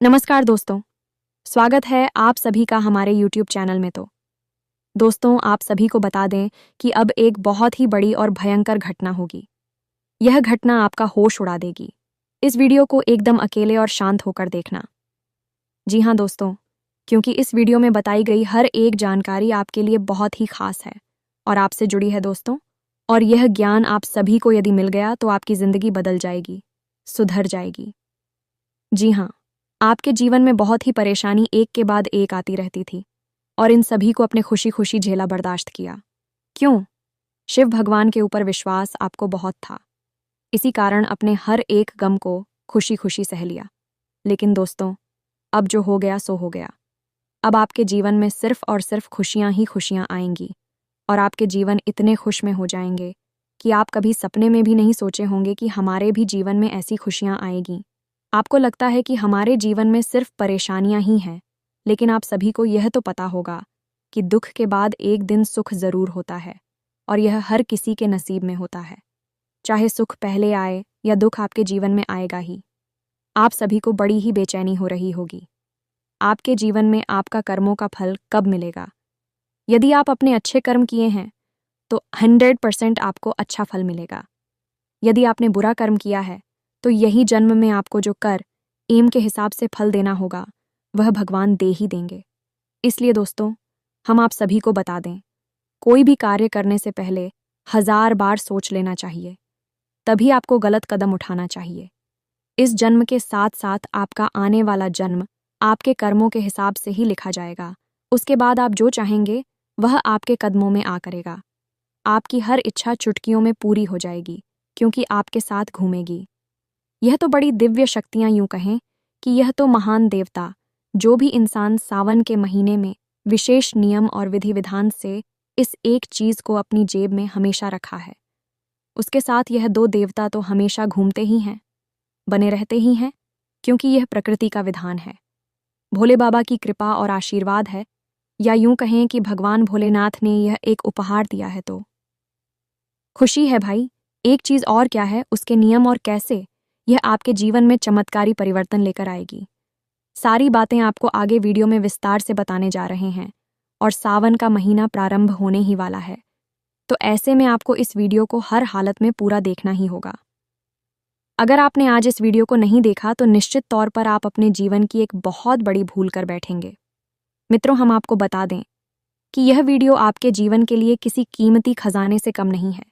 नमस्कार दोस्तों, स्वागत है आप सभी का हमारे YouTube चैनल में। तो दोस्तों, आप सभी को बता दें कि अब एक बहुत ही बड़ी और भयंकर घटना होगी। यह घटना आपका होश उड़ा देगी। इस वीडियो को एकदम अकेले और शांत होकर देखना। जी हाँ दोस्तों, क्योंकि इस वीडियो में बताई गई हर एक जानकारी आपके लिए बहुत ही खास है और आपसे जुड़ी है दोस्तों। और यह ज्ञान आप सभी को यदि मिल गया तो आपकी जिंदगी बदल जाएगी, सुधर जाएगी। जी हाँ, आपके जीवन में बहुत ही परेशानी एक के बाद एक आती रहती थी और इन सभी को अपने खुशी खुशी झेला बर्दाश्त किया। क्यों? शिव भगवान के ऊपर विश्वास आपको बहुत था, इसी कारण अपने हर एक गम को खुशी खुशी सह लिया। लेकिन दोस्तों, अब जो हो गया सो हो गया। अब आपके जीवन में सिर्फ और सिर्फ खुशियां ही खुशियां आएंगी और आपके जीवन इतने खुश में हो जाएंगे कि आप कभी सपने में भी नहीं सोचे होंगे कि हमारे भी जीवन में ऐसी खुशियां आएगी। आपको लगता है कि हमारे जीवन में सिर्फ परेशानियां ही हैं, लेकिन आप सभी को यह तो पता होगा कि दुख के बाद एक दिन सुख जरूर होता है और यह हर किसी के नसीब में होता है। चाहे सुख पहले आए या दुख आपके जीवन में आएगा ही। आप सभी को बड़ी ही बेचैनी हो रही होगी। आपके जीवन में आपका कर्मों का फल कब मिलेगा? यदि आप अपने अच्छे कर्म किए हैं तो 100% आपको अच्छा फल मिलेगा। यदि आपने बुरा कर्म किया है तो यही जन्म में आपको जो कर एम के हिसाब से फल देना होगा वह भगवान दे ही देंगे। इसलिए दोस्तों, हम आप सभी को बता दें, कोई भी कार्य करने से पहले 1000 बार सोच लेना चाहिए, तभी आपको गलत कदम उठाना चाहिए। इस जन्म के साथ साथ आपका आने वाला जन्म आपके कर्मों के हिसाब से ही लिखा जाएगा। उसके बाद आप जो चाहेंगे वह आपके कदमों में आ करेगा। आपकी हर इच्छा चुटकियों में पूरी हो जाएगी क्योंकि आपके साथ घूमेगी। यह तो बड़ी दिव्य शक्तियां, यूं कहें कि यह तो महान देवता, जो भी इंसान सावन के महीने में विशेष नियम और विधि विधान से इस एक चीज को अपनी जेब में हमेशा रखा है, उसके साथ यह दो देवता तो हमेशा घूमते ही हैं, बने रहते ही हैं, क्योंकि यह प्रकृति का विधान है। भोले बाबा की कृपा और आशीर्वाद है, या यूं कहें कि भगवान भोलेनाथ ने यह एक उपहार दिया है। तो खुशी है भाई। एक चीज और क्या है, उसके नियम और कैसे यह आपके जीवन में चमत्कारी परिवर्तन लेकर आएगी। सारी बातें आपको आगे वीडियो में विस्तार से बताने जा रहे हैं और सावन का महीना प्रारंभ होने ही वाला है, तो ऐसे में आपको इस वीडियो को हर हालत में पूरा देखना ही होगा। अगर आपने आज इस वीडियो को नहीं देखा तो निश्चित तौर पर आप अपने जीवन की एक बहुत बड़ी भूल कर बैठेंगे। मित्रों, हम आपको बता दें कि यह वीडियो आपके जीवन के लिए किसी कीमती खजाने से कम नहीं है,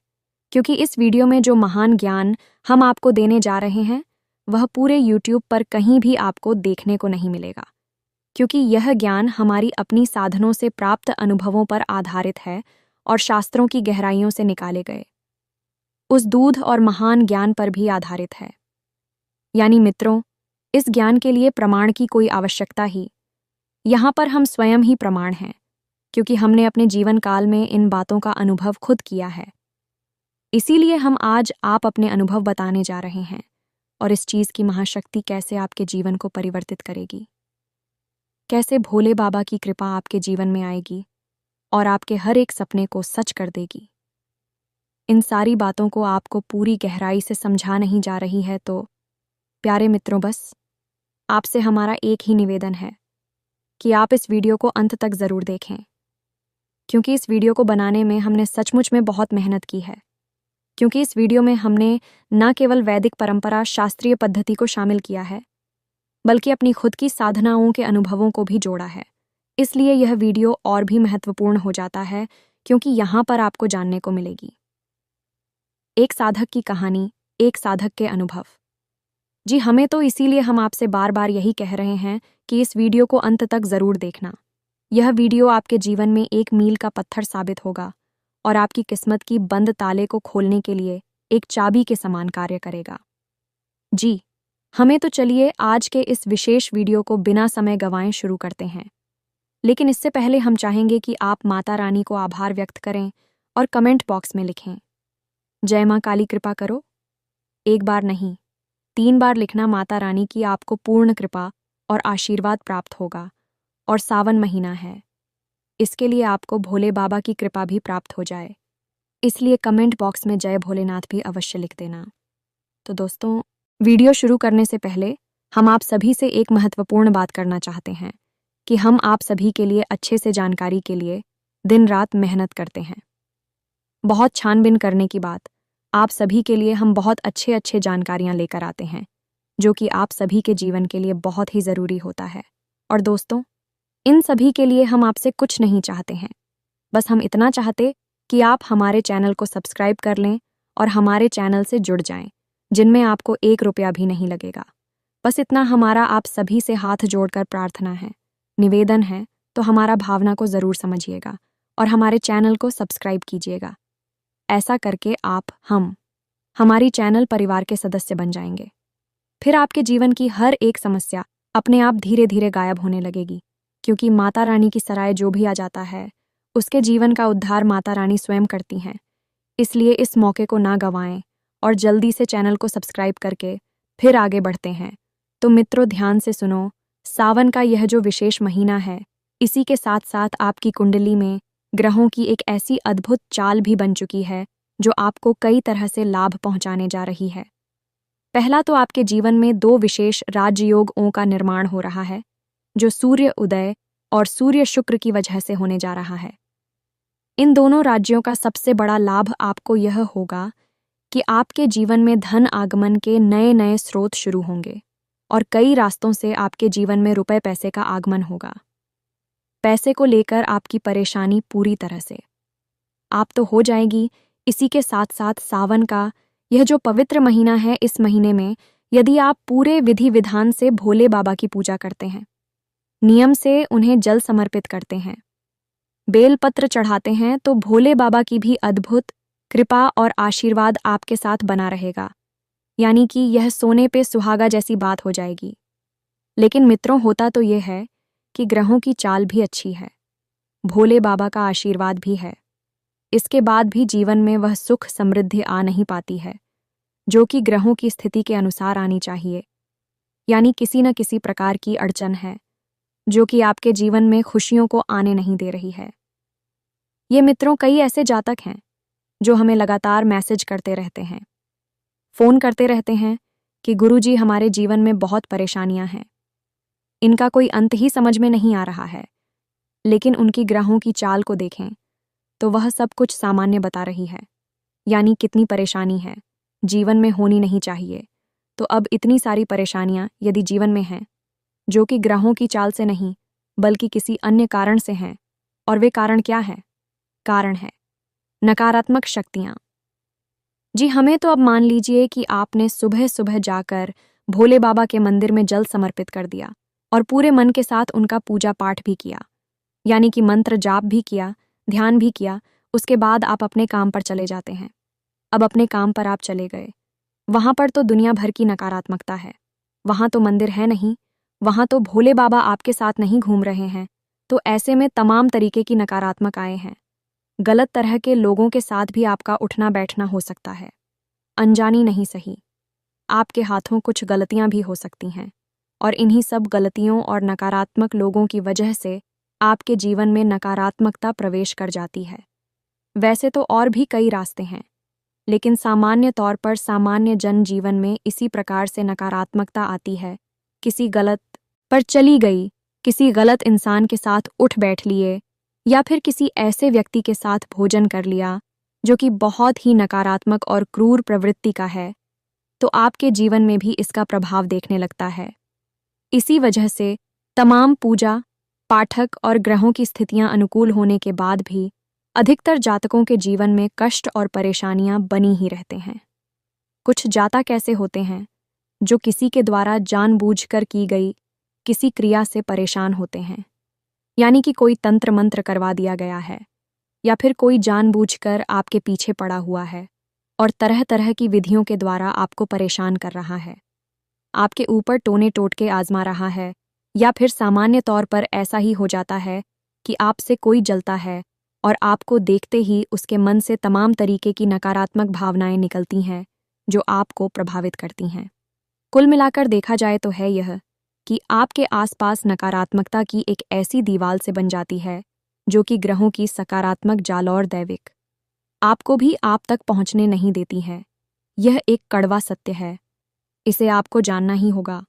क्योंकि इस वीडियो में जो महान ज्ञान हम आपको देने जा रहे हैं वह पूरे YouTube पर कहीं भी आपको देखने को नहीं मिलेगा, क्योंकि यह ज्ञान हमारी अपनी साधनों से प्राप्त अनुभवों पर आधारित है और शास्त्रों की गहराइयों से निकाले गए उस दूध और महान ज्ञान पर भी आधारित है। यानी मित्रों, इस ज्ञान के लिए प्रमाण की कोई आवश्यकता ही, यहाँ पर हम स्वयं ही प्रमाण हैं, क्योंकि हमने अपने जीवन काल में इन बातों का अनुभव खुद किया है। इसीलिए हम आज आप अपने अनुभव बताने जा रहे हैं और इस चीज की महाशक्ति कैसे आपके जीवन को परिवर्तित करेगी, कैसे भोले बाबा की कृपा आपके जीवन में आएगी और आपके हर एक सपने को सच कर देगी। इन सारी बातों को आपको पूरी गहराई से समझा नहीं जा रही है। तो प्यारे मित्रों, बस आपसे हमारा एक ही निवेदन है कि आप इस वीडियो को अंत तक जरूर देखें, क्योंकि इस वीडियो को बनाने में हमने सचमुच में बहुत मेहनत की है। क्योंकि इस वीडियो में हमने न केवल वैदिक परंपरा शास्त्रीय पद्धति को शामिल किया है, बल्कि अपनी खुद की साधनाओं के अनुभवों को भी जोड़ा है। इसलिए यह वीडियो और भी महत्वपूर्ण हो जाता है, क्योंकि यहाँ पर आपको जानने को मिलेगी एक साधक की कहानी, एक साधक के अनुभव। जी हमें तो इसीलिए हम आपसे बार बार यही कह रहे हैं कि इस वीडियो को अंत तक जरूर देखना। यह वीडियो आपके जीवन में एक मील का पत्थर साबित होगा और आपकी किस्मत की बंद ताले को खोलने के लिए एक चाबी के समान कार्य करेगा। जी हमें तो चलिए आज के इस विशेष वीडियो को बिना समय गंवाए शुरू करते हैं। लेकिन इससे पहले हम चाहेंगे कि आप माता रानी को आभार व्यक्त करें और कमेंट बॉक्स में लिखें, जय मां काली कृपा करो। एक बार नहीं, 3 बार लिखना। माता रानी की आपको पूर्ण कृपा और आशीर्वाद प्राप्त होगा और सावन महीना है, इसके लिए आपको भोले बाबा की कृपा भी प्राप्त हो जाए। इसलिए कमेंट बॉक्स में जय भोलेनाथ भी अवश्य लिख देना। तो दोस्तों, वीडियो शुरू करने से पहले हम आप सभी से एक महत्वपूर्ण बात करना चाहते हैं कि हम आप सभी के लिए अच्छे से जानकारी के लिए दिन रात मेहनत करते हैं। बहुत छानबीन करने की बात, आप सभी के लिए हम बहुत अच्छे अच्छे जानकारियां लेकर आते हैं जो कि आप सभी के जीवन के लिए बहुत ही ज़रूरी होता है। और दोस्तों, इन सभी के लिए हम आपसे कुछ नहीं चाहते हैं, बस हम इतना चाहते कि आप हमारे चैनल को सब्सक्राइब कर लें और हमारे चैनल से जुड़ जाएं, जिनमें आपको 1 रुपया भी नहीं लगेगा। बस इतना हमारा आप सभी से हाथ जोड़कर प्रार्थना है, निवेदन है, तो हमारा भावना को ज़रूर समझिएगा और हमारे चैनल को सब्सक्राइब कीजिएगा। ऐसा करके आप हमारी चैनल परिवार के सदस्य बन जाएंगे। फिर आपके जीवन की हर एक समस्या अपने आप धीरे धीरे गायब होने लगेगी, क्योंकि माता रानी की सराय जो भी आ जाता है उसके जीवन का उद्धार माता रानी स्वयं करती हैं। इसलिए इस मौके को ना गंवाएं और जल्दी से चैनल को सब्सक्राइब करके फिर आगे बढ़ते हैं। तो मित्रों, ध्यान से सुनो, सावन का यह जो विशेष महीना है, इसी के साथ साथ आपकी कुंडली में ग्रहों की एक ऐसी अद्भुत चाल भी बन चुकी है जो आपको कई तरह से लाभ पहुंचाने जा रही है। पहला तो आपके जीवन में 2 विशेष राजयोगों का निर्माण हो रहा है, जो सूर्य उदय और सूर्य शुक्र की वजह से होने जा रहा है। इन दोनों राज्यों का सबसे बड़ा लाभ आपको यह होगा कि आपके जीवन में धन आगमन के नए नए स्रोत शुरू होंगे और कई रास्तों से आपके जीवन में रुपए पैसे का आगमन होगा। पैसे को लेकर आपकी परेशानी पूरी तरह से आप तो हो जाएगी। इसी के साथ साथ सावन का यह जो पवित्र महीना है, इस महीने में यदि आप पूरे विधि विधान से भोले बाबा की पूजा करते हैं, नियम से उन्हें जल समर्पित करते हैं, बेलपत्र चढ़ाते हैं, तो भोले बाबा की भी अद्भुत कृपा और आशीर्वाद आपके साथ बना रहेगा। यानी कि यह सोने पे सुहागा जैसी बात हो जाएगी। लेकिन मित्रों, होता तो यह है कि ग्रहों की चाल भी अच्छी है, भोले बाबा का आशीर्वाद भी है, इसके बाद भी जीवन में वह सुख समृद्धि आ नहीं पाती है जो कि ग्रहों की स्थिति के अनुसार आनी चाहिए। यानी किसी न किसी प्रकार की अड़चन है जो कि आपके जीवन में खुशियों को आने नहीं दे रही है। ये मित्रों, कई ऐसे जातक हैं जो हमें लगातार मैसेज करते रहते हैं, फ़ोन करते रहते हैं कि गुरुजी, हमारे जीवन में बहुत परेशानियां हैं, इनका कोई अंत ही समझ में नहीं आ रहा है। लेकिन उनकी ग्रहों की चाल को देखें तो वह सब कुछ सामान्य बता रही है। यानी कितनी परेशानी है, जीवन में होनी नहीं चाहिए। तो अब इतनी सारी परेशानियां यदि जीवन में हैं जो कि ग्रहों की चाल से नहीं बल्कि किसी अन्य कारण से हैं, और वे कारण क्या है? कारण है नकारात्मक शक्तियां। जी, हमें तो अब मान लीजिए कि आपने सुबह सुबह जाकर भोले बाबा के मंदिर में जल समर्पित कर दिया और पूरे मन के साथ उनका पूजा पाठ भी किया, यानी कि मंत्र जाप भी किया, ध्यान भी किया। उसके बाद आप अपने काम पर चले जाते हैं। अब अपने काम पर आप चले गए, वहां पर तो दुनिया भर की नकारात्मकता है, वहां तो मंदिर है नहीं, वहां तो भोले बाबा आपके साथ नहीं घूम रहे हैं। तो ऐसे में तमाम तरीके की नकारात्मक आए हैं। गलत तरह के लोगों के साथ भी आपका उठना बैठना हो सकता है, अनजानी नहीं सही, आपके हाथों कुछ गलतियां भी हो सकती हैं, और इन्हीं सब गलतियों और नकारात्मक लोगों की वजह से आपके जीवन में नकारात्मकता प्रवेश कर जाती है। वैसे तो और भी कई रास्ते हैं, लेकिन सामान्य तौर पर सामान्य जन जीवन में इसी प्रकार से नकारात्मकता आती है। किसी गलत पर चली गई, किसी गलत इंसान के साथ उठ बैठ लिए, या फिर किसी ऐसे व्यक्ति के साथ भोजन कर लिया जो कि बहुत ही नकारात्मक और क्रूर प्रवृत्ति का है, तो आपके जीवन में भी इसका प्रभाव देखने लगता है। इसी वजह से तमाम पूजा पाठक और ग्रहों की स्थितियां अनुकूल होने के बाद भी अधिकतर जातकों के जीवन में कष्ट और परेशानियां बनी ही रहते हैं। कुछ जातक ऐसे होते हैं जो किसी के द्वारा जानबूझकर की गई किसी क्रिया से परेशान होते हैं, यानी कि कोई तंत्र मंत्र करवा दिया गया है, या फिर कोई जानबूझकर आपके पीछे पड़ा हुआ है और तरह तरह की विधियों के द्वारा आपको परेशान कर रहा है, आपके ऊपर टोने टोटके आजमा रहा है। या फिर सामान्य तौर पर ऐसा ही हो जाता है कि आपसे कोई जलता है और आपको देखते ही उसके मन से तमाम तरीके की नकारात्मक भावनाएं निकलती हैं जो आपको प्रभावित करती हैं। कुल मिलाकर देखा जाए तो है यह कि आपके आसपास नकारात्मकता की एक ऐसी दीवार से बन जाती है जो कि ग्रहों की सकारात्मक जाल और दैविक आपको भी आप तक पहुंचने नहीं देती है। यह एक कड़वा सत्य है, इसे आपको जानना ही होगा।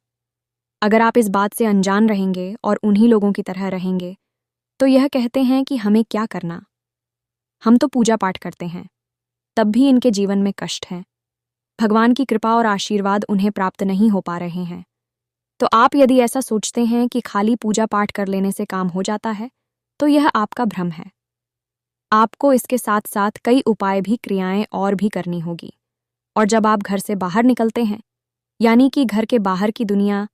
अगर आप इस बात से अनजान रहेंगे और उन्हीं लोगों की तरह रहेंगे तो यह कहते हैं कि हमें क्या करना। हम तो पूजा पाठ करते हैं, तब भी इनके जीवन में कष्ट है। भगवान की कृपा और आशीर्वाद उन्हें प्राप्त नहीं हो पा रहे हैं। तो आप यदि ऐसा सोचते हैं कि खाली पूजा पाठ कर लेने से काम हो जाता है, तो यह आपका भ्रम है। आपको इसके साथ साथ कई उपाय भी, क्रियाएं और भी करनी होगी। और जब आप घर से बाहर निकलते हैं, यानी कि घर के बाहर की दुनिया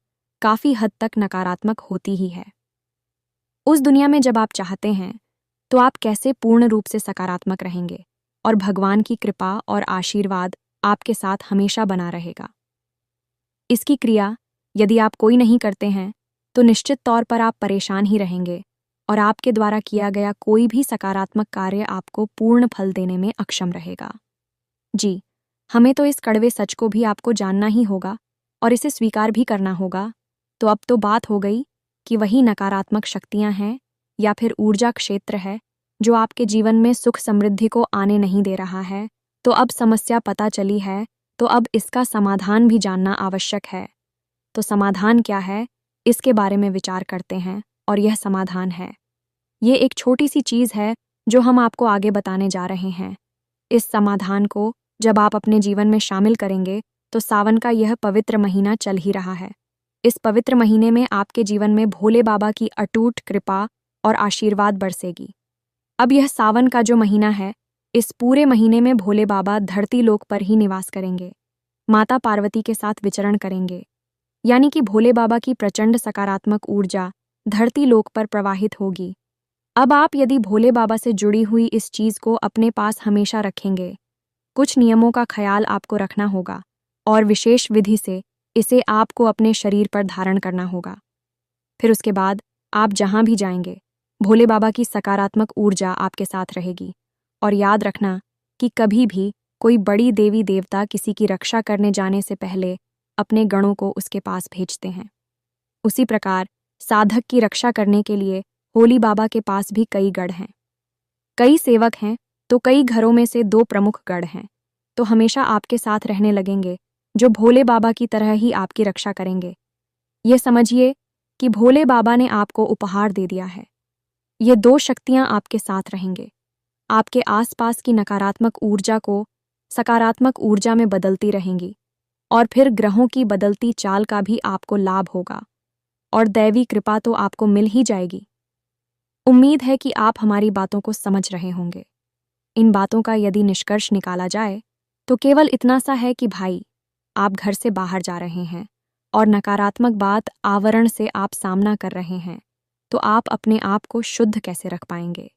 काफी हद तक नकारात्मक होती ही है। उस दुनिया में जब आप चाहते हैं तो आप कैसे पूर्ण रूप से सकारात्मक रहेंगे और भगवान की कृपा और आशीर्वाद आपके साथ हमेशा बना रहेगा। इसकी क्रिया यदि आप कोई नहीं करते हैं तो निश्चित तौर पर आप परेशान ही रहेंगे और आपके द्वारा किया गया कोई भी सकारात्मक कार्य आपको पूर्ण फल देने में अक्षम रहेगा। जी, हमें तो इस कड़वे सच को भी आपको जानना ही होगा और इसे स्वीकार भी करना होगा। तो अब तो बात हो गई कि वही नकारात्मक शक्तियां हैं या फिर ऊर्जा क्षेत्र है जो आपके जीवन में सुख समृद्धि को आने नहीं दे रहा है। तो अब समस्या पता चली है, तो अब इसका समाधान भी जानना आवश्यक है। तो समाधान क्या है, इसके बारे में विचार करते हैं और यह समाधान है। ये एक छोटी सी चीज़ है जो हम आपको आगे बताने जा रहे हैं। इस समाधान को जब आप अपने जीवन में शामिल करेंगे तो सावन का यह पवित्र महीना चल ही रहा है। इस पवित्र महीने में आपके जीवन में भोले बाबा की अटूट कृपा और आशीर्वाद बरसेगी। अब यह सावन का जो महीना है, इस पूरे महीने में भोले बाबा धरती लोक पर ही निवास करेंगे, माता पार्वती के साथ विचरण करेंगे। यानी कि भोले बाबा की प्रचंड सकारात्मक ऊर्जा धरती लोक पर प्रवाहित होगी। अब आप यदि भोले बाबा से जुड़ी हुई इस चीज़ को अपने पास हमेशा रखेंगे, कुछ नियमों का ख्याल आपको रखना होगा और विशेष विधि से इसे आपको अपने शरीर पर धारण करना होगा। फिर उसके बाद आप जहाँ भी जाएंगे, भोले बाबा की सकारात्मक ऊर्जा आपके साथ रहेगी। और याद रखना कि कभी भी कोई बड़ी देवी देवता किसी की रक्षा करने जाने से पहले अपने गणों को उसके पास भेजते हैं। उसी प्रकार साधक की रक्षा करने के लिए होली बाबा के पास भी कई गढ़ हैं, कई सेवक हैं, तो कई घरों में से 2 प्रमुख गढ़ हैं, तो हमेशा आपके साथ रहने लगेंगे जो भोले बाबा की तरह ही आपकी रक्षा करेंगे। ये समझिए कि भोले बाबा ने आपको उपहार दे दिया है। ये 2 शक्तियां आपके साथ रहेंगे, आपके आसपास की नकारात्मक ऊर्जा को सकारात्मक ऊर्जा में बदलती रहेंगी और फिर ग्रहों की बदलती चाल का भी आपको लाभ होगा और दैवी कृपा तो आपको मिल ही जाएगी। उम्मीद है कि आप हमारी बातों को समझ रहे होंगे। इन बातों का यदि निष्कर्ष निकाला जाए तो केवल इतना सा है कि भाई, आप घर से बाहर जा रहे हैं और नकारात्मक बात आवरण से आप सामना कर रहे हैं, तो आप अपने आप को शुद्ध कैसे रख पाएंगे।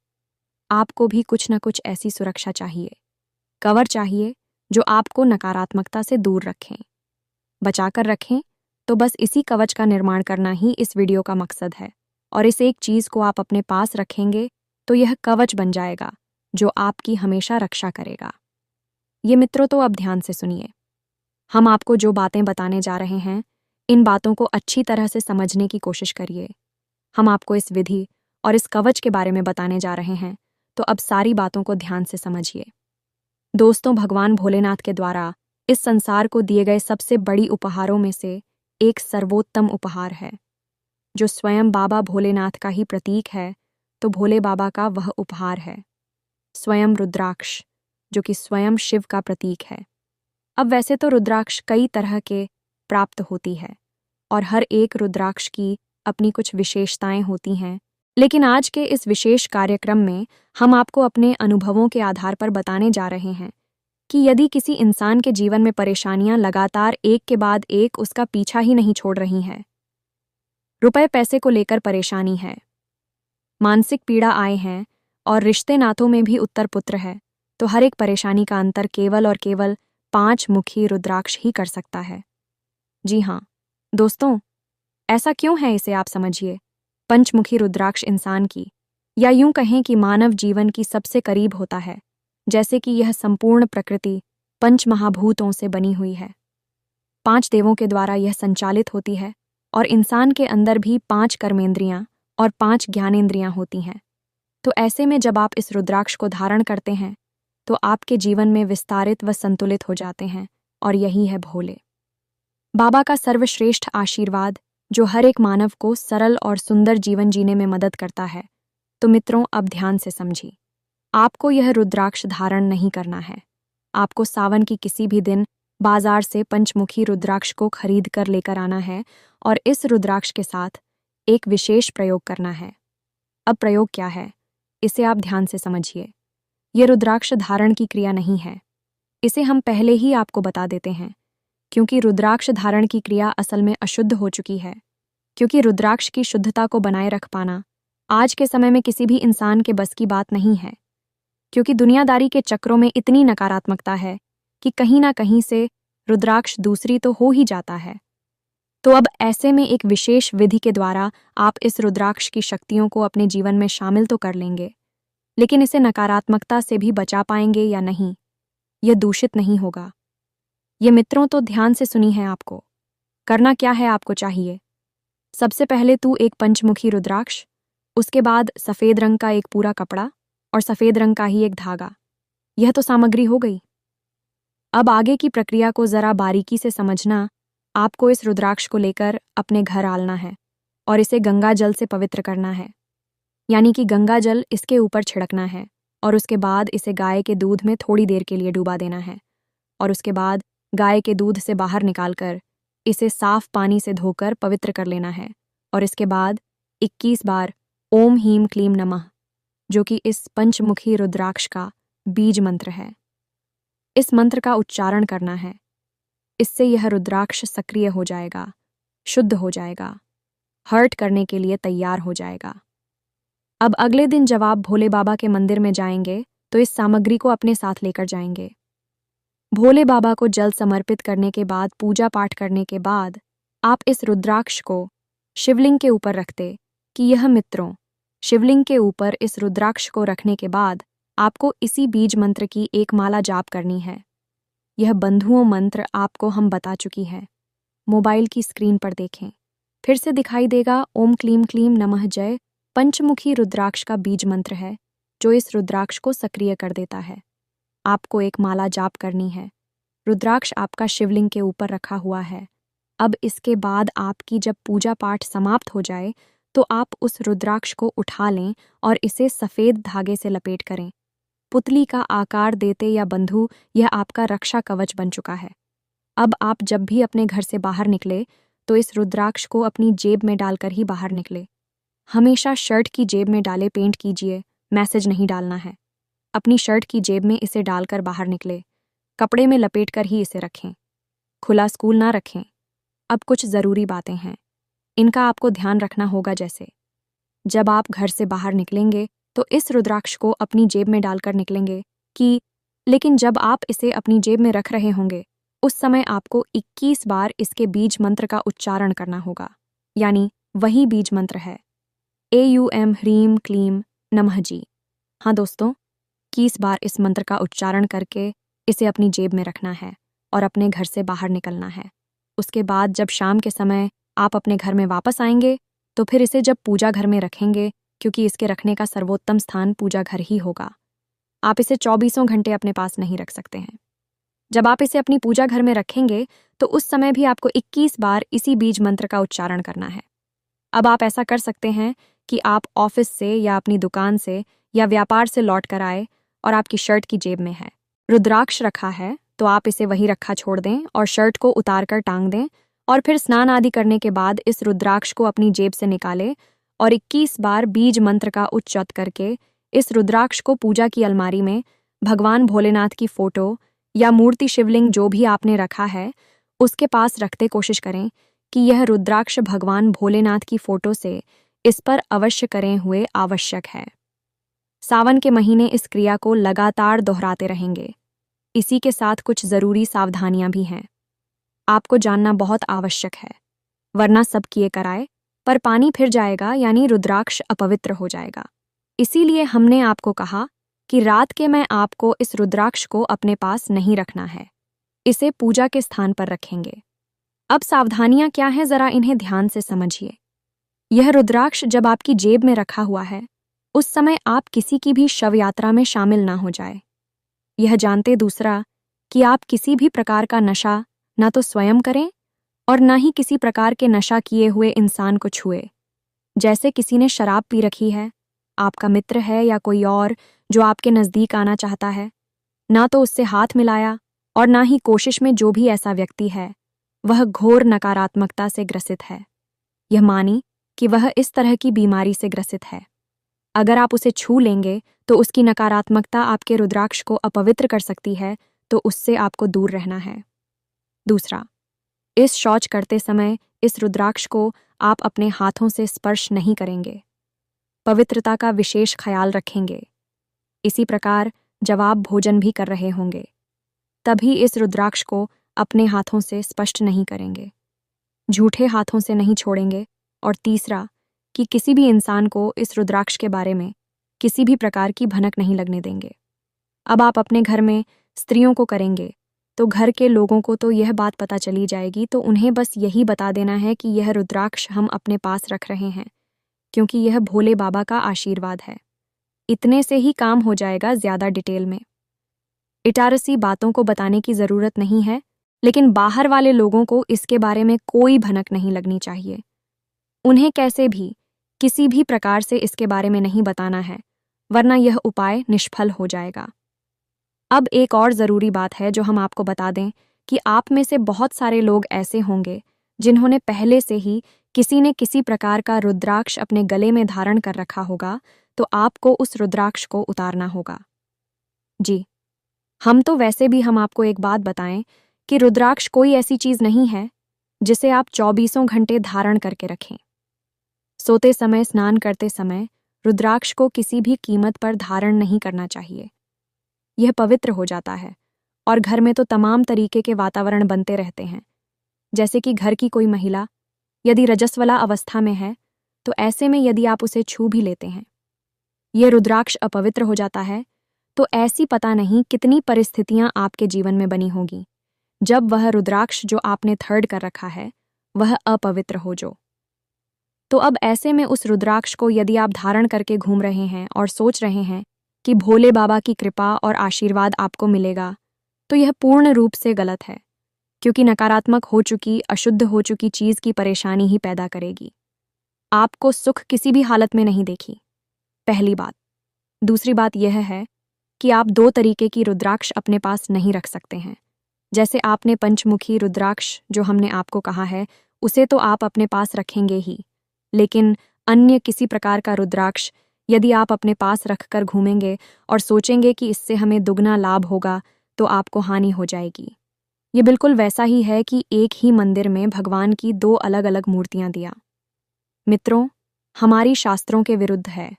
आपको भी कुछ न कुछ ऐसी सुरक्षा चाहिए, कवर चाहिए जो आपको नकारात्मकता से दूर रखें, बचाकर रखें। तो बस इसी कवच का निर्माण करना ही इस वीडियो का मकसद है और इस एक चीज़ को आप अपने पास रखेंगे तो यह कवच बन जाएगा जो आपकी हमेशा रक्षा करेगा। ये मित्रों, तो अब ध्यान से सुनिए। हम आपको जो बातें बताने जा रहे हैं, इन बातों को अच्छी तरह से समझने की कोशिश करिए। हम आपको इस विधि और इस कवच के बारे में बताने जा रहे हैं, तो अब सारी बातों को ध्यान से समझिए। दोस्तों, भगवान भोलेनाथ के द्वारा इस संसार को दिए गए सबसे बड़ी उपहारों में से एक सर्वोत्तम उपहार है, जो स्वयं बाबा भोलेनाथ का ही प्रतीक है। तो भोले बाबा का वह उपहार है स्वयं रुद्राक्ष, जो कि स्वयं शिव का प्रतीक है। अब वैसे तो रुद्राक्ष कई तरह के प्राप्त होती है और हर एक रुद्राक्ष की अपनी कुछ विशेषताएं होती हैं, लेकिन आज के इस विशेष कार्यक्रम में हम आपको अपने अनुभवों के आधार पर बताने जा रहे हैं कि यदि किसी इंसान के जीवन में परेशानियां लगातार एक के बाद एक उसका पीछा ही नहीं छोड़ रही हैं, रुपए पैसे को लेकर परेशानी है, मानसिक पीड़ा आए हैं और रिश्ते नातों में भी उत्तर पुत्र है, तो हर एक परेशानी का अंतर केवल और केवल 5 मुखी रुद्राक्ष ही कर सकता है। जी हाँ दोस्तों, ऐसा क्यों है इसे आप समझिए। पंचमुखी रुद्राक्ष इंसान की, या यूं कहें कि मानव जीवन की सबसे करीब होता है, जैसे कि यह संपूर्ण प्रकृति 5 महाभूतों से बनी हुई है। 5 देवों के द्वारा यह संचालित होती है और इंसान के अंदर भी 5 कर्मेंद्रियां और 5 ज्ञानेंद्रियां होती हैं। तो ऐसे में जब आप इस रुद्राक्ष को धारण करते हैं तो आपके जीवन में विस्तारित व संतुलित हो जाते हैं, और यही है भोले बाबा का सर्वश्रेष्ठ आशीर्वाद जो हर एक मानव को सरल और सुंदर जीवन जीने में मदद करता है। तो मित्रों, अब ध्यान से समझिए। आपको यह रुद्राक्ष धारण नहीं करना है। आपको सावन की किसी भी दिन बाजार से पंचमुखी रुद्राक्ष को खरीद कर लेकर आना है और इस रुद्राक्ष के साथ एक विशेष प्रयोग करना है। अब प्रयोग क्या है, इसे आप ध्यान से समझिए। यह रुद्राक्ष धारण की क्रिया नहीं है, इसे हम पहले ही आपको बता देते हैं, क्योंकि रुद्राक्ष धारण की क्रिया असल में अशुद्ध हो चुकी है। क्योंकि रुद्राक्ष की शुद्धता को बनाए रख पाना आज के समय में किसी भी इंसान के बस की बात नहीं है, क्योंकि दुनियादारी के चक्रों में इतनी नकारात्मकता है कि कहीं ना कहीं से रुद्राक्ष दूसरी तो हो ही जाता है। तो अब ऐसे में एक विशेष विधि के द्वारा आप इस रुद्राक्ष की शक्तियों को अपने जीवन में शामिल तो कर लेंगे, लेकिन इसे नकारात्मकता से भी बचा पाएंगे या नहीं, यह दूषित नहीं होगा। ये मित्रों, तो ध्यान से सुनी है। आपको करना क्या है, आपको चाहिए सबसे पहले तू एक पंचमुखी रुद्राक्ष, उसके बाद सफ़ेद रंग का एक पूरा कपड़ा और सफ़ेद रंग का ही एक धागा। यह तो सामग्री हो गई। अब आगे की प्रक्रिया को ज़रा बारीकी से समझना। आपको इस रुद्राक्ष को लेकर अपने घर आना है और इसे गंगा जल से पवित्र करना है, यानी कि गंगा जल इसके ऊपर छिड़कना है और उसके बाद इसे गाय के दूध में थोड़ी देर के लिए डुबा देना है और उसके बाद गाय के दूध से बाहर निकालकर इसे साफ पानी से धोकर पवित्र कर लेना है और इसके बाद 21 बार ओम ह्रीं क्लीं नमः, जो कि इस पंचमुखी रुद्राक्ष का बीज मंत्र है, इस मंत्र का उच्चारण करना है। इससे यह रुद्राक्ष सक्रिय हो जाएगा, शुद्ध हो जाएगा, हर्ट करने के लिए तैयार हो जाएगा। अब अगले दिन जब आप भोले बाबा के मंदिर में जाएंगे तो इस सामग्री को अपने साथ लेकर जाएंगे। भोले बाबा को जल समर्पित करने के बाद, पूजा पाठ करने के बाद आप इस रुद्राक्ष को शिवलिंग के ऊपर रखते कि यह मित्रों, शिवलिंग के ऊपर इस रुद्राक्ष को रखने के बाद आपको इसी बीज मंत्र की एक माला जाप करनी है। यह बंधुओं मंत्र आपको हम बता चुकी है, मोबाइल की स्क्रीन पर देखें, फिर से दिखाई देगा। ओम क्लीं क्लीं नमः जय पंचमुखी रुद्राक्ष का बीज मंत्र है, जो इस रुद्राक्ष को सक्रिय कर देता है। आपको एक माला जाप करनी है। रुद्राक्ष आपका शिवलिंग के ऊपर रखा हुआ है। अब इसके बाद आपकी जब पूजा पाठ समाप्त हो जाए तो आप उस रुद्राक्ष को उठा लें और इसे सफ़ेद धागे से लपेट करें। पुतली का आकार देते या बंधु, यह आपका रक्षा कवच बन चुका है। अब आप जब भी अपने घर से बाहर निकले तो इस रुद्राक्ष को अपनी जेब में डालकर ही बाहर निकले। हमेशा शर्ट की जेब में डाले पेंट कीजिए, मैसेज नहीं डालना है। अपनी शर्ट की जेब में इसे डालकर बाहर निकले, कपड़े में लपेटकर ही इसे रखें, खुला स्कूल ना रखें। अब कुछ ज़रूरी बातें हैं, इनका आपको ध्यान रखना होगा। जैसे जब आप घर से बाहर निकलेंगे तो इस रुद्राक्ष को अपनी जेब में डालकर निकलेंगे लेकिन जब आप इसे अपनी जेब में रख रहे होंगे उस समय आपको 21 बार इसके बीज मंत्र का उच्चारण करना होगा, यानी वही बीज मंत्र है AUM ह्रीं क्लीं नमः जी। हाँ दोस्तों, 21 बार इस मंत्र का उच्चारण करके इसे अपनी जेब में रखना है और अपने घर से बाहर निकलना है। उसके बाद जब शाम के समय आप अपने घर में वापस आएंगे तो फिर इसे जब पूजा घर में रखेंगे, क्योंकि इसके रखने का सर्वोत्तम स्थान पूजा घर ही होगा। आप इसे 24 घंटे अपने पास नहीं रख सकते हैं। जब आप इसे अपनी पूजा घर में रखेंगे तो उस समय भी आपको 21 बार इसी बीज मंत्र का उच्चारण करना है। अब आप ऐसा कर सकते हैं कि आप ऑफिस से या अपनी दुकान से या व्यापार से लौट कर आए और आपकी शर्ट की जेब में है रुद्राक्ष रखा है, तो आप इसे वहीं रखा छोड़ दें और शर्ट को उतार कर टांग दें और फिर स्नान आदि करने के बाद इस रुद्राक्ष को अपनी जेब से निकालें और 21 बार बीज मंत्र का उच्चारण करके इस रुद्राक्ष को पूजा की अलमारी में भगवान भोलेनाथ की फोटो या मूर्ति, शिवलिंग जो भी आपने रखा है उसके पास रखते कोशिश करें कि यह रुद्राक्ष भगवान भोलेनाथ की फोटो से इस पर अवश्य करें हुए आवश्यक है। सावन के महीने इस क्रिया को लगातार दोहराते रहेंगे। इसी के साथ कुछ ज़रूरी सावधानियां भी हैं, आपको जानना बहुत आवश्यक है, वरना सब किए कराए पर पानी फिर जाएगा, यानी रुद्राक्ष अपवित्र हो जाएगा। इसीलिए हमने आपको कहा कि रात के में आपको इस रुद्राक्ष को अपने पास नहीं रखना है, इसे पूजा के स्थान पर रखेंगे। अब सावधानियां क्या हैं, जरा इन्हें ध्यान से समझिए। यह रुद्राक्ष जब आपकी जेब में रखा हुआ है उस समय आप किसी की भी शव यात्रा में शामिल ना हो जाए। यह जानते दूसरा कि आप किसी भी प्रकार का नशा ना तो स्वयं करें और न ही किसी प्रकार के नशा किए हुए इंसान को छुए। जैसे किसी ने शराब पी रखी है, आपका मित्र है या कोई और जो आपके नज़दीक आना चाहता है, ना तो उससे हाथ मिलाया और ना ही कोशिश में जो भी ऐसा व्यक्ति है वह घोर नकारात्मकता से ग्रसित है। यह मानी कि वह इस तरह की बीमारी से ग्रसित है। अगर आप उसे छू लेंगे तो उसकी नकारात्मकता आपके रुद्राक्ष को अपवित्र कर सकती है, तो उससे आपको दूर रहना है। दूसरा, इस शौच करते समय इस रुद्राक्ष को आप अपने हाथों से स्पर्श नहीं करेंगे। पवित्रता का विशेष ख्याल रखेंगे। इसी प्रकार जब आप भोजन भी कर रहे होंगे तभी इस रुद्राक्ष को अपने हाथों से स्पर्श नहीं करेंगे, झूठे हाथों से नहीं छोड़ेंगे। और तीसरा, कि किसी भी इंसान को इस रुद्राक्ष के बारे में किसी भी प्रकार की भनक नहीं लगने देंगे। अब आप अपने घर में स्त्रियों को करेंगे तो घर के लोगों को तो यह बात पता चली जाएगी, तो उन्हें बस यही बता देना है कि यह रुद्राक्ष हम अपने पास रख रहे हैं क्योंकि यह भोले बाबा का आशीर्वाद है। इतने से ही काम हो जाएगा, ज़्यादा डिटेल में इटारसी बातों को बताने की ज़रूरत नहीं है, लेकिन बाहर वाले लोगों को इसके बारे में कोई भनक नहीं लगनी चाहिए। उन्हें कैसे भी किसी भी प्रकार से इसके बारे में नहीं बताना है, वरना यह उपाय निष्फल हो जाएगा। अब एक और ज़रूरी बात है जो हम आपको बता दें कि आप में से बहुत सारे लोग ऐसे होंगे जिन्होंने पहले से ही किसी ने किसी प्रकार का रुद्राक्ष अपने गले में धारण कर रखा होगा, तो आपको उस रुद्राक्ष को उतारना होगा। जी, हम आपको एक बात बताएं कि रुद्राक्ष कोई ऐसी चीज़ नहीं है जिसे आप 24 घंटे धारण करके रखें। सोते समय, स्नान करते समय रुद्राक्ष को किसी भी कीमत पर धारण नहीं करना चाहिए। यह पवित्र हो जाता है और घर में तो तमाम तरीके के वातावरण बनते रहते हैं। जैसे कि घर की कोई महिला यदि रजस्वला अवस्था में है तो ऐसे में यदि आप उसे छू भी लेते हैं, यह रुद्राक्ष अपवित्र हो जाता है, तो ऐसी पता नहीं कितनी परिस्थितियां आपके जीवन में बनी होगी जब वह रुद्राक्ष जो आपने थर्ड कर रखा है वह अपवित्र हो जो। तो अब ऐसे में उस रुद्राक्ष को यदि आप धारण करके घूम रहे हैं और सोच रहे हैं कि भोले बाबा की कृपा और आशीर्वाद आपको मिलेगा, तो यह पूर्ण रूप से गलत है, क्योंकि नकारात्मक हो चुकी, अशुद्ध हो चुकी चीज़ की परेशानी ही पैदा करेगी। आपको सुख किसी भी हालत में नहीं देखी, पहली बात। दूसरी बात यह है कि आप 2 तरीके की रुद्राक्ष अपने पास नहीं रख सकते हैं। जैसे आपने पंचमुखी रुद्राक्ष जो हमने आपको कहा है, उसे तो आप अपने पास रखेंगे ही, लेकिन अन्य किसी प्रकार का रुद्राक्ष यदि आप अपने पास रखकर घूमेंगे और सोचेंगे कि इससे हमें दुगना लाभ होगा, तो आपको हानि हो जाएगी। ये बिल्कुल वैसा ही है कि एक ही मंदिर में भगवान की 2 अलग-अलग मूर्तियां दिया। मित्रों, हमारी शास्त्रों के विरुद्ध है।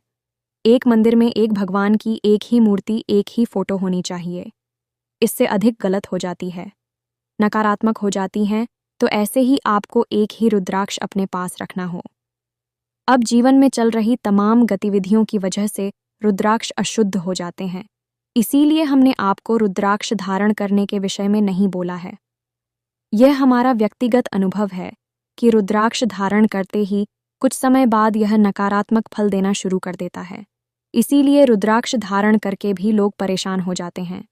एक मंदिर में एक भगवान की एक ही मूर्ति, एक ही फोटो होनी चाहिए। इससे अधिक गलत हो जाती है, नकारात्मक हो जाती हैं, तो ऐसे ही आपको एक ही रुद्राक्ष अपने पास रखना हो। अब जीवन में चल रही तमाम गतिविधियों की वजह से रुद्राक्ष अशुद्ध हो जाते हैं, इसीलिए हमने आपको रुद्राक्ष धारण करने के विषय में नहीं बोला है। यह हमारा व्यक्तिगत अनुभव है कि रुद्राक्ष धारण करते ही कुछ समय बाद यह नकारात्मक फल देना शुरू कर देता है। इसीलिए रुद्राक्ष धारण करके भी लोग परेशान हो जाते हैं,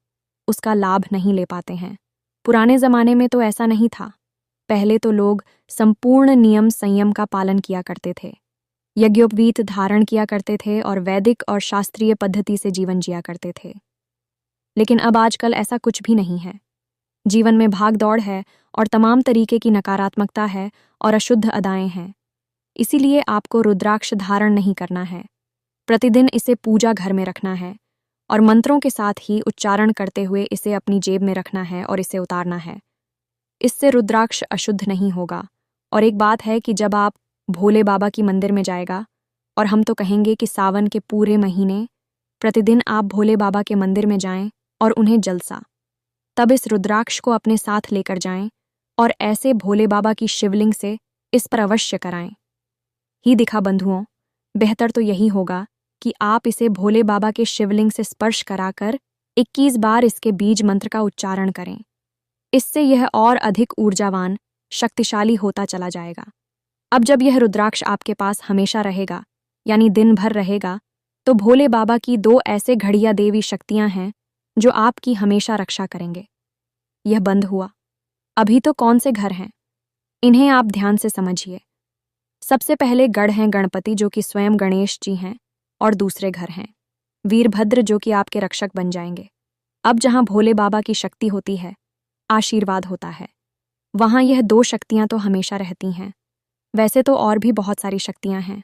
उसका लाभ नहीं ले पाते हैं। पुराने ज़माने में तो ऐसा नहीं था। पहले तो लोग संपूर्ण नियम संयम का पालन किया करते थे, यज्ञोपवीत धारण किया करते थे और वैदिक और शास्त्रीय पद्धति से जीवन जिया करते थे। लेकिन अब आजकल ऐसा कुछ भी नहीं है। जीवन में भाग दौड़ है और तमाम तरीके की नकारात्मकता है और अशुद्ध अदाएं हैं। इसीलिए आपको रुद्राक्ष धारण नहीं करना है। प्रतिदिन इसे पूजा घर में रखना है और मंत्रों के साथ ही उच्चारण करते हुए इसे अपनी जेब में रखना है और इसे उतारना है। इससे रुद्राक्ष अशुद्ध नहीं होगा। और एक बात है कि जब आप भोले बाबा की मंदिर में जाएगा, और हम तो कहेंगे कि सावन के पूरे महीने प्रतिदिन आप भोले बाबा के मंदिर में जाएं और उन्हें जलसा, तब इस रुद्राक्ष को अपने साथ लेकर जाएं और ऐसे भोले बाबा की शिवलिंग से इस पर अवश्य कराएं। ही दिखा बंधुओं, बेहतर तो यही होगा कि आप इसे भोले बाबा के शिवलिंग से स्पर्श कराकर 21 बार इसके बीज मंत्र का उच्चारण करें। इससे यह और अधिक ऊर्जावान, शक्तिशाली होता चला जाएगा। अब जब यह रुद्राक्ष आपके पास हमेशा रहेगा, यानी दिन भर रहेगा, तो भोले बाबा की 2 ऐसे घड़िया देवी शक्तियां हैं जो आपकी हमेशा रक्षा करेंगे। यह बंद हुआ। अभी तो कौन से घर हैं इन्हें आप ध्यान से समझिए। सबसे पहले गढ़ हैं गणपति, जो कि स्वयं गणेश जी हैं, और दूसरे घर हैं वीरभद्र, जो कि आपके रक्षक बन जाएंगे। अब जहां भोले बाबा की शक्ति होती है, आशीर्वाद होता है, वहां यह दो शक्तियां तो हमेशा रहती हैं। वैसे तो और भी बहुत सारी शक्तियां हैं,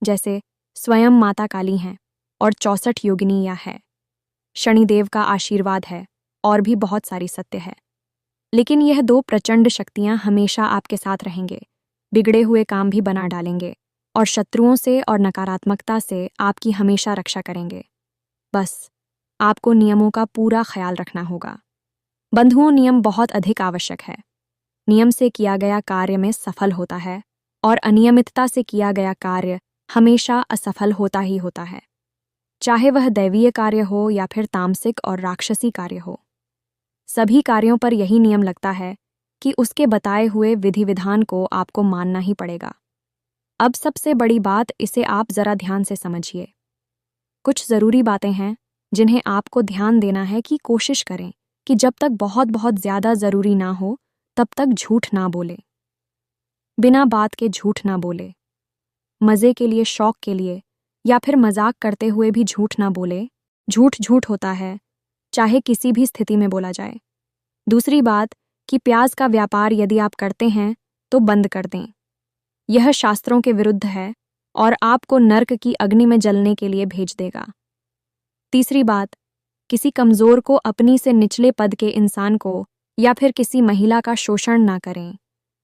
जैसे स्वयं माता काली हैं और 64 योगिनियां है, शनिदेव का आशीर्वाद है, और भी बहुत सारी सत्य है। लेकिन यह दो प्रचंड शक्तियां हमेशा आपके साथ रहेंगे, बिगड़े हुए काम भी बना डालेंगे, और शत्रुओं से और नकारात्मकता से आपकी हमेशा रक्षा करेंगे। बस आपको नियमों का पूरा ख्याल रखना होगा। बंधुओं, नियम बहुत अधिक आवश्यक है। नियम से किया गया कार्य में सफल होता है, और अनियमितता से किया गया कार्य हमेशा असफल होता ही होता है, चाहे वह दैवीय कार्य हो या फिर तामसिक और राक्षसी कार्य हो। सभी कार्यों पर यही नियम लगता है कि उसके बताए हुए विधि विधान को आपको मानना ही पड़ेगा। अब सबसे बड़ी बात, इसे आप जरा ध्यान से समझिए। कुछ जरूरी बातें हैं जिन्हें आपको ध्यान देना है कि कोशिश करें कि जब तक बहुत बहुत ज्यादा जरूरी ना हो तब तक झूठ ना बोले, बिना बात के झूठ ना बोले, मजे के लिए, शौक के लिए या फिर मजाक करते हुए भी झूठ ना बोले। झूठ झूठ होता है, चाहे किसी भी स्थिति में बोला जाए। दूसरी बात कि प्याज का व्यापार यदि आप करते हैं तो बंद कर दें, यह शास्त्रों के विरुद्ध है और आपको नर्क की अग्नि में जलने के लिए भेज देगा। तीसरी बात, किसी कमजोर को, अपनी से निचले पद के इंसान को या फिर किसी महिला का शोषण ना करें,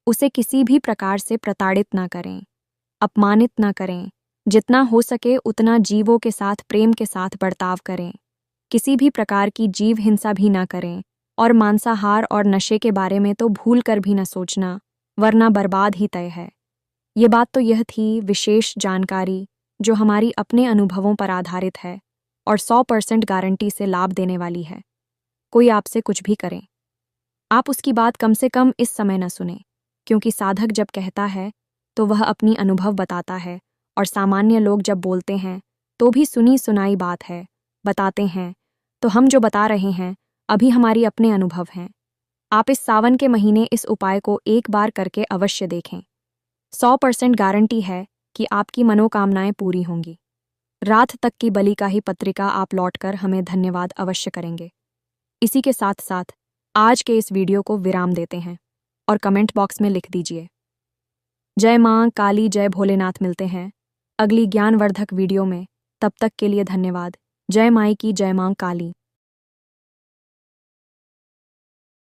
उसे किसी भी प्रकार से प्रताड़ित ना करें, अपमानित ना करें। जितना हो सके उतना जीवों के साथ प्रेम के साथ बर्ताव करें। किसी भी प्रकार की जीव हिंसा भी ना करें, और मांसाहार और नशे के बारे में तो भूल कर भी न सोचना, वरना बर्बाद ही तय है। ये बात तो यह थी विशेष जानकारी जो हमारी अपने अनुभवों पर आधारित है और 100% गारंटी से लाभ देने वाली है। कोई आपसे कुछ भी करें, आप उसकी बात कम से कम इस समय न सुने, क्योंकि साधक जब कहता है तो वह अपनी अनुभव बताता है, और सामान्य लोग जब बोलते हैं तो भी सुनी सुनाई बात है, बताते हैं। तो हम जो बता रहे हैं अभी हमारी अपने अनुभव हैं। आप इस सावन के महीने इस उपाय को एक बार करके अवश्य देखें। 100% गारंटी है कि आपकी मनोकामनाएं पूरी होंगी। रात तक की बलि का ही पत्रिका आप लौटकर हमें धन्यवाद अवश्य करेंगे। इसी के साथ साथ आज के इस वीडियो को विराम देते हैं और कमेंट बॉक्स में लिख दीजिए, जय मां काली, जय भोलेनाथ। मिलते हैं अगली ज्ञानवर्धक वीडियो में, तब तक के लिए धन्यवाद। जय माई की, जय मां काली।